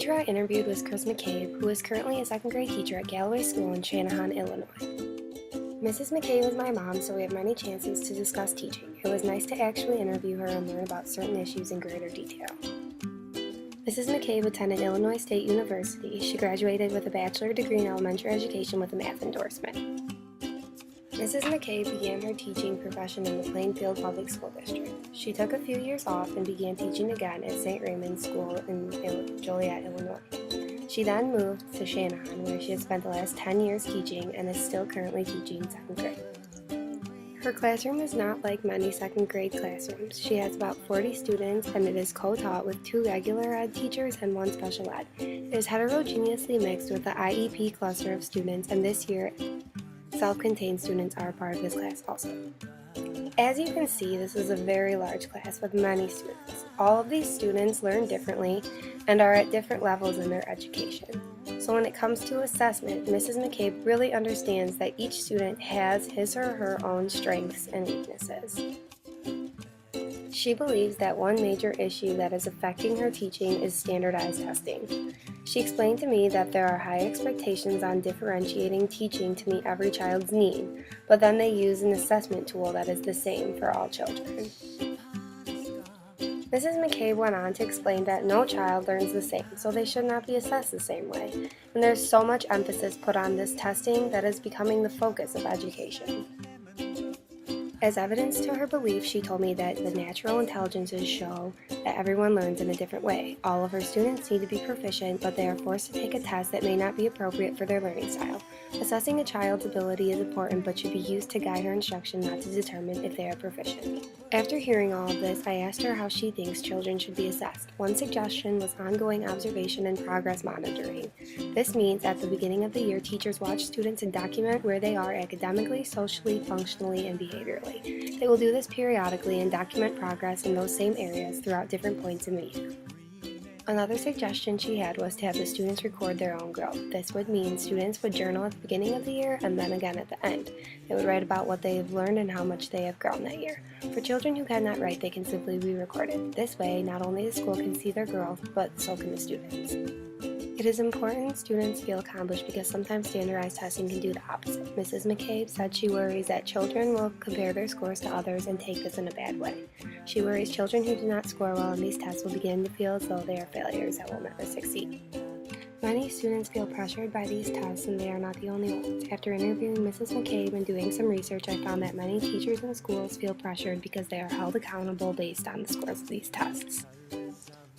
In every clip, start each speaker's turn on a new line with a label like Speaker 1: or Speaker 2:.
Speaker 1: teacher I interviewed was Chris McCabe, who is currently a second grade teacher at Galloway School in Shanahan, Illinois. Mrs. McCabe is my mom, so we have many chances to discuss teaching. It was nice to actually interview her and learn about certain issues in greater detail. Mrs. McCabe attended Illinois State University. She graduated with a bachelor's degree in elementary education with a math endorsement. Mrs. McCabe began her teaching profession in the Plainfield Public School District. She took a few years off and began teaching again at St. Raymond's School in Joliet, Illinois. She then moved to Shanahan, where she has spent the last 10 years teaching and is still currently teaching second grade. Her classroom is not like many second grade classrooms. She has about 40 students and it is co-taught with 2 regular ed teachers and 1 special ed. It is heterogeneously mixed with the IEP cluster of students, and this year self-contained students are a part of this class also. As you can see, this is a very large class with many students. All of these students learn differently and are at different levels in their education. So when it comes to assessment, Mrs. McCabe really understands that each student has his or her own strengths and weaknesses. She believes that one major issue that is affecting her teaching is standardized testing. She explained to me that there are high expectations on differentiating teaching to meet every child's need, but then they use an assessment tool that is the same for all children. Mrs. McCabe went on to explain that no child learns the same, so they should not be assessed the same way, and there's so much emphasis put on this testing that is becoming the focus of education. As evidence to her belief, she told me that the natural intelligences show that everyone learns in a different way. All of her students need to be proficient, but they are forced to take a test that may not be appropriate for their learning style. Assessing a child's ability is important, but should be used to guide her instruction, not to determine if they are proficient. After hearing all of this, I asked her how she thinks children should be assessed. One suggestion was ongoing observation and progress monitoring. This means at the beginning of the year, teachers watch students and document where they are academically, socially, functionally, and behaviorally. They will do this periodically and document progress in those same areas throughout different points in the year. Another suggestion she had was to have the students record their own growth. This would mean students would journal at the beginning of the year and then again at the end. They would write about what they have learned and how much they have grown that year. For children who cannot write, they can simply be recorded. This way, not only the school can see their growth, but so can the students. It is important students feel accomplished because sometimes standardized testing can do the opposite. Mrs. McCabe said she worries that children will compare their scores to others and take this in a bad way. She worries children who do not score well in these tests will begin to feel as though they are failures that will never succeed. Many students feel pressured by these tests, and they are not the only ones. After interviewing Mrs. McCabe and doing some research, I found that many teachers and schools feel pressured because they are held accountable based on the scores of these tests.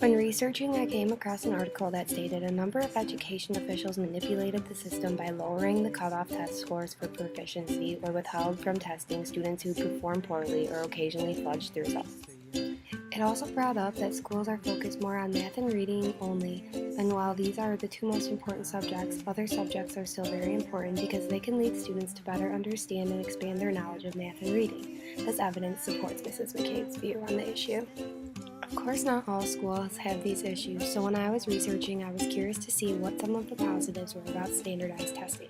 Speaker 1: When researching, I came across an article that stated a number of education officials manipulated the system by lowering the cutoff test scores for proficiency or withheld from testing students who perform poorly or occasionally fudged the results. It also brought up that schools are focused more on math and reading only, and while these are the 2 most important subjects, other subjects are still very important because they can lead students to better understand and expand their knowledge of math and reading. This evidence supports Mrs. McCabe's view on the issue. Of course, not all schools have these issues, so when I was researching, I was curious to see what some of the positives were about standardized testing.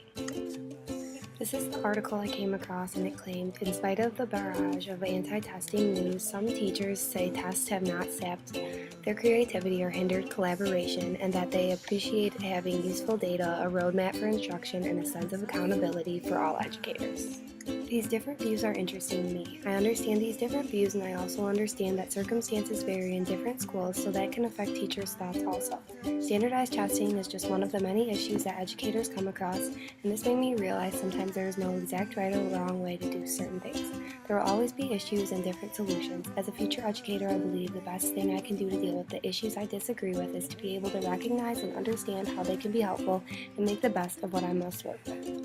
Speaker 1: This is the article I came across, and it claimed, in spite of the barrage of anti-testing news, some teachers say tests have not sapped their creativity or hindered collaboration, and that they appreciate having useful data, a roadmap for instruction, and a sense of accountability for all educators. These different views are interesting to me. I understand these different views, and I also understand that circumstances vary in different schools, so that can affect teachers' thoughts also. Standardized testing is just one of the many issues that educators come across, and this made me realize sometimes there is no exact right or wrong way to do certain things. There will always be issues and different solutions. As a future educator, I believe the best thing I can do to deal with the issues I disagree with is to be able to recognize and understand how they can be helpful and make the best of what I must work with.